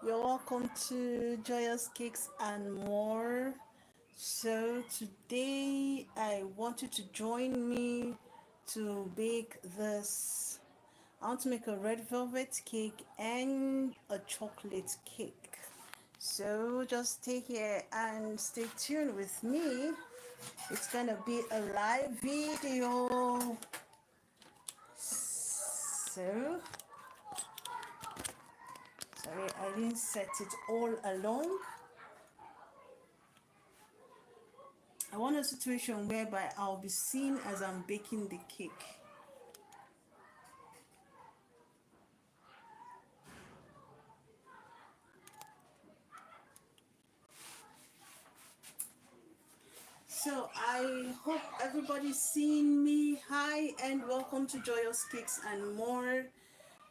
You're welcome to Joyous Cakes and More. So today I want you to join me to bake this. I want to make a red velvet cake and a chocolate cake. So just stay here and stay tuned with me. It's gonna be a live video. So sorry, I didn't set it all along. I want a situation whereby I'll be seen as I'm baking the cake. So I hope everybody's seeing me. Hi and welcome to Joyous Cakes and More.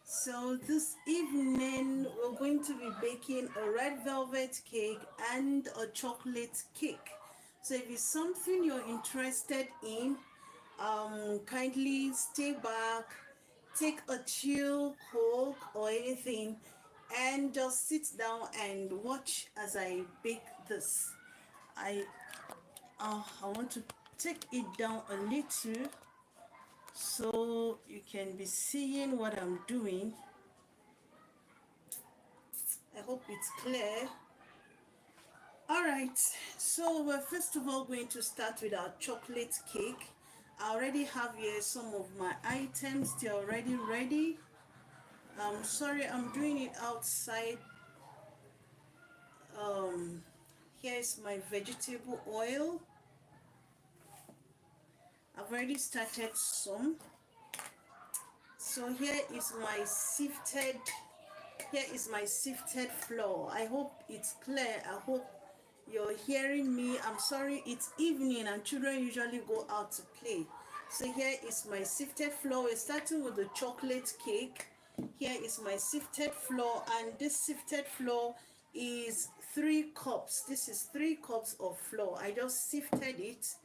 So this evening we're going to be baking a red velvet cake and a chocolate cake. So if it's something you're interested in, kindly stay back, take a chill coke or anything, and just sit down and watch as I bake this. I I want to take it down a little so you can be seeing what I'm doing. I hope it's clear. All right, so we're first of all going to start with our chocolate cake. I already have here some of my items. They're already ready. Sorry, I'm doing it outside. um Here's my vegetable oil. I've already started some. So here is my sifted flour. I hope it's clear. I hope you're hearing me. I'm sorry, it's evening and children usually go out to play. So here is my sifted flour. We're starting with the chocolate cake. Here is my sifted flour, and this sifted flour is 3 cups. This is 3 cups of flour. I just sifted it.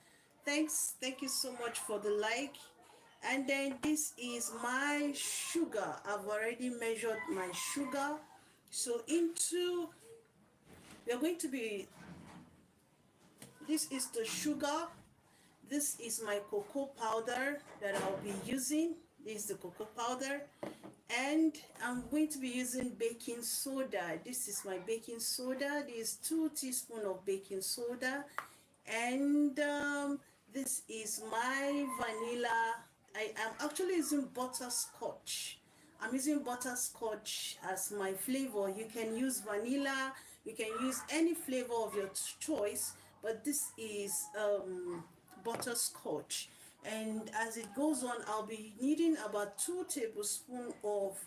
Thank you so much for the like. And then this is my sugar. I've already measured my sugar. So we are going to be, this is the sugar. This is my cocoa powder that I'll be using. This is the cocoa powder. And I'm going to be using baking soda. This is my baking soda. This is 2 teaspoons of baking soda. And this is my vanilla. I am actually using butterscotch. I'm using butterscotch as my flavor. You can use vanilla, you can use any flavor of your choice, but this is butterscotch. And as it goes on, I'll be needing about 2 tablespoons of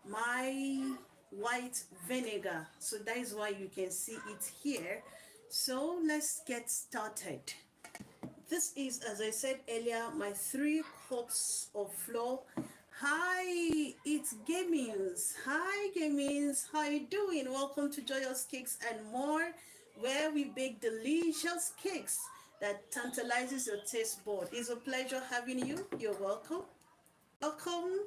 my white vinegar. So that is why you can see it here. So let's get started. This is, as I said earlier, my 3 cups of flour. Hi, it's Gamins. Hi, Gamins. How you doing? Welcome to Joyous Cakes and More, where we bake delicious cakes that tantalizes your taste bud. It's a pleasure having you. You're welcome. Welcome.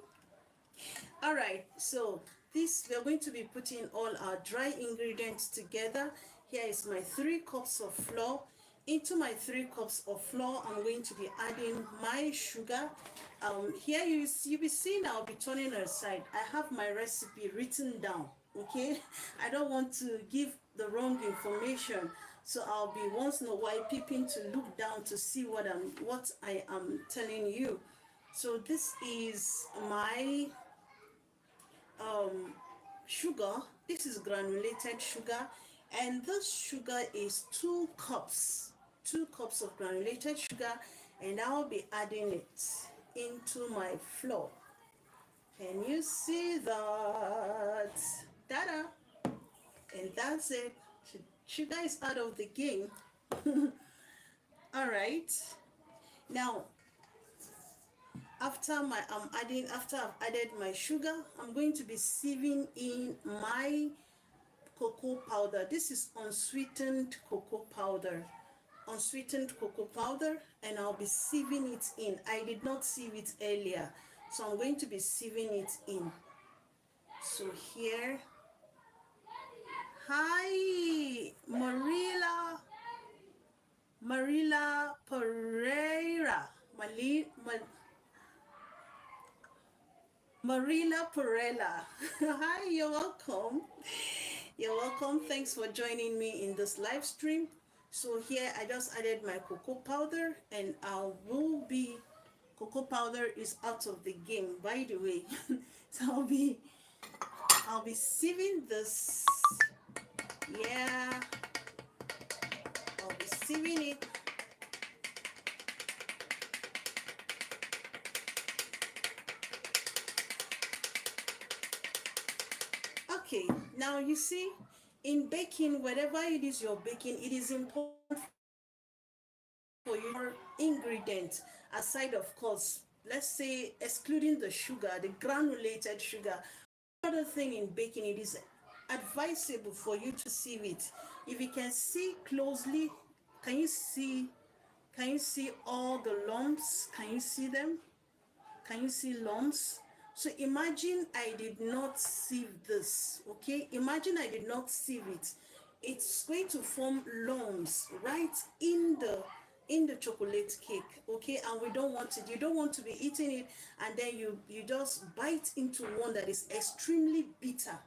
All right, so this, we're going to be putting all our dry ingredients together. Here is my 3 cups of flour. Into my 3 cups of flour, I'm going to be adding my sugar. Here you'll be seeing I'll be turning aside. I have my recipe written down, okay? I don't want to give the wrong information, so I'll be once in a while peeping to look down to see what I am telling you. So this is my sugar. This is granulated sugar, and this sugar is 2 cups. 2 cups of granulated sugar, and I'll be adding it into my flour. Can you see that? Ta-da! And that's it. Sugar is out of the game. All right. Now, after I've added my sugar, I'm going to be sieving in my cocoa powder. This is unsweetened cocoa powder. Unsweetened cocoa powder, and I'll be sieving it in. I did not sieve it earlier, so I'm going to be sieving it in. So here Marila Perella. Hi, you're welcome. You're welcome. Thanks for joining me in this live stream. So here I just added my cocoa powder, and I will be cocoa powder is out of the game, by the way. So I'll be sieving this. Yeah, I'll be sieving it. Okay, now you see, in baking, whatever it is you're baking, it is important for your ingredient, aside of course, let's say excluding the sugar, the granulated sugar. Another thing in baking, it is advisable for you to sieve it. If you can see closely, can you see all the lumps? Can you see them? Can you see lumps? So imagine I did not sieve this, okay? Imagine I did not sieve it. It's going to form lumps right in the chocolate cake, okay? And we don't want it. You don't want to be eating it and then you just bite into one that is extremely bitter,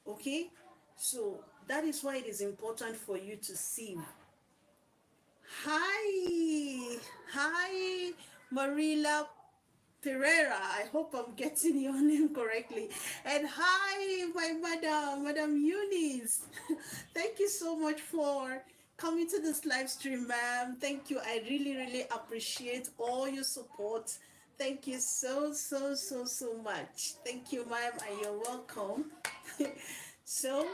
okay? So that is why it is important for you to sieve. Hi, Marila Pereira. I hope I'm getting your name correctly. And hi, my Madam Eunice. Thank you so much for coming to this live stream, ma'am. Thank you. I really, really appreciate all your support. Thank you so much. Thank you, ma'am, and you're welcome. So,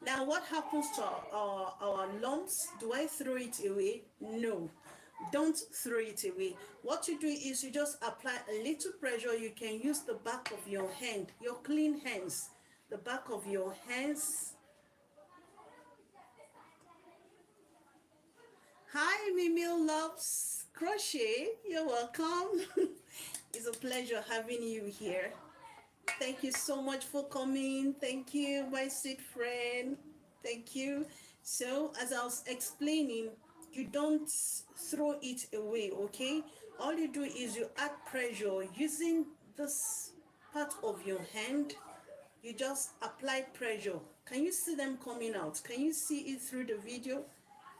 now what happens to our lumps? Do I throw it away? No, don't throw it away. What you do is you just apply a little pressure. You can use the back of your hand, your clean hands, the back of your hands. Hi, Mimil Loves Crochet. You're welcome. It's a pleasure having you here. Thank you so much for coming. Thank you, my sweet friend. Thank you. So, as I was explaining, you don't throw it away, okay? All you do is you add pressure using this part of your hand. You just apply pressure. Can you see them coming out? Can you see it through the video?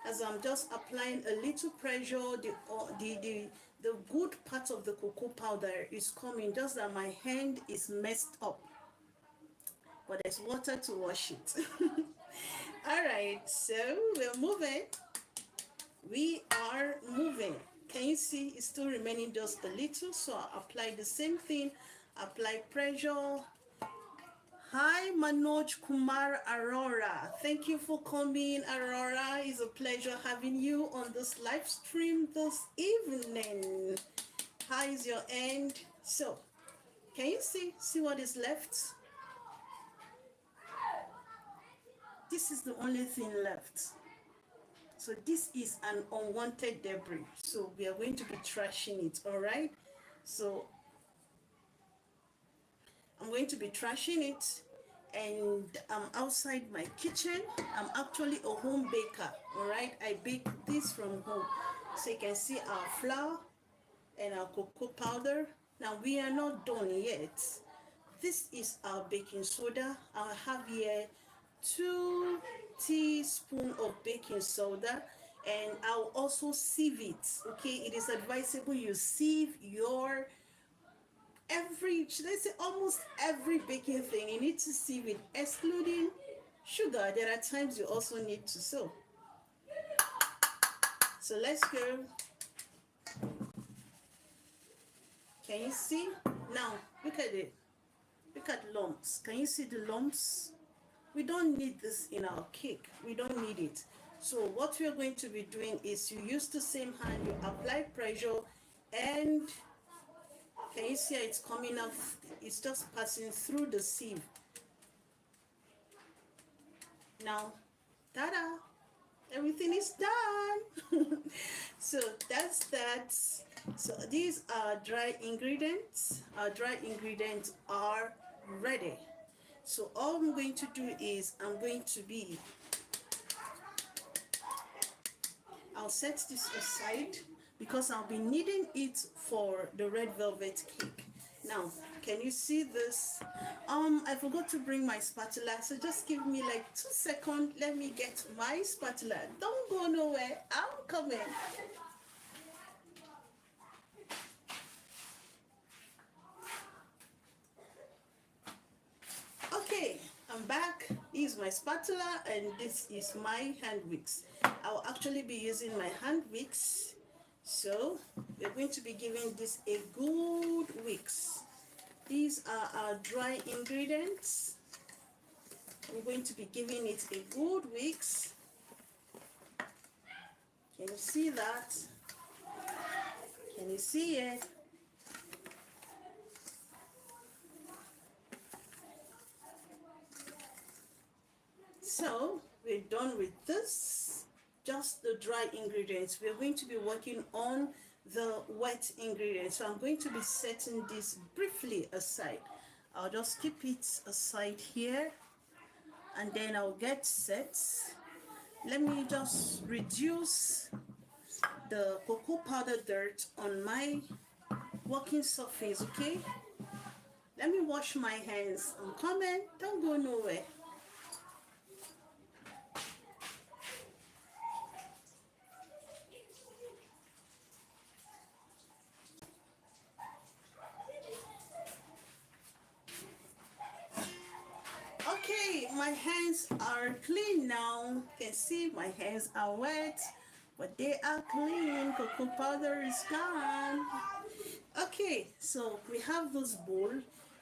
As I'm just applying a little pressure, the good part of the cocoa powder is coming, just that my hand is messed up, but there's water to wash it. All right, so we are moving. Can you see it's still remaining just a little? So I'll apply the same thing, apply pressure. Hi, Manoj Kumar Aurora. Thank you for coming, Aurora. It's a pleasure having you on this live stream this evening. How is your end? So, can you see what is left? This is the only thing left. So this is an unwanted debris. So we are going to be trashing it, all right? So I'm going to be trashing it, and I'm outside my kitchen. I'm actually a home baker, all right? I bake this from home. So you can see our flour and our cocoa powder. Now we are not done yet. This is our baking soda. I have here 2 teaspoons of baking soda, and I'll also sieve it, okay? It is advisable you sieve your should I say almost every baking thing. You need to sieve it, excluding sugar. There are times you also need to. So let's go. Can you see? Now look at it. Look at lumps. Can you see the lumps? We don't need this in our cake. We don't need it. So what we're going to be doing is you use the same hand, you apply pressure, and can you see how it's coming up? It's just passing through the sieve. Now, ta-da! Everything is done. So that's that. So these are dry ingredients. Our dry ingredients are ready. So all I'm going to do is I'll set this aside. because I'll be needing it for the red velvet cake. Now, can you see this? I forgot to bring my spatula, so just give me like 2 seconds. Let me get my spatula. Don't go nowhere. I'm coming. Okay, I'm back. This is my spatula and this is my hand wicks. I'll actually be using my hand wicks. So we're going to be giving this a good wicks. These are our dry ingredients. I'm going to be giving it a good wicks. Can you see that? Can you see it? So we're done with this, just the dry ingredients. We're going to be working on the wet ingredients. So I'm going to be setting this briefly aside. I'll just keep it aside here and then I'll get set. Let me just reduce the cocoa powder dirt on my working surface, okay? Let me wash my hands. I'm coming, don't go nowhere. Okay, my hands are clean now. You can see my hands are wet, but they are clean. Cocoa powder is gone. Okay, so we have this bowl,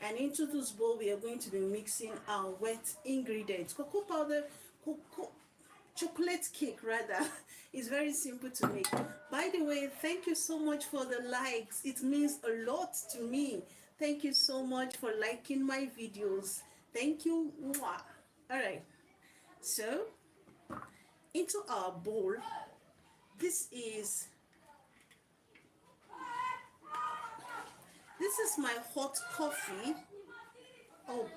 and into this bowl we are going to be mixing our wet ingredients. Cocoa powder, chocolate cake rather, is very simple to make. By the way, thank you so much for the likes. It means a lot to me. Thank you so much for liking my videos. Thank you. Mwah. All right, so into our bowl, this is my hot coffee. Oh,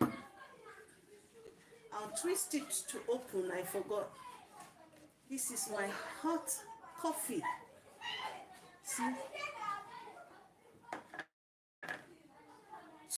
I'll twist it to open, I forgot. This is my hot coffee. See,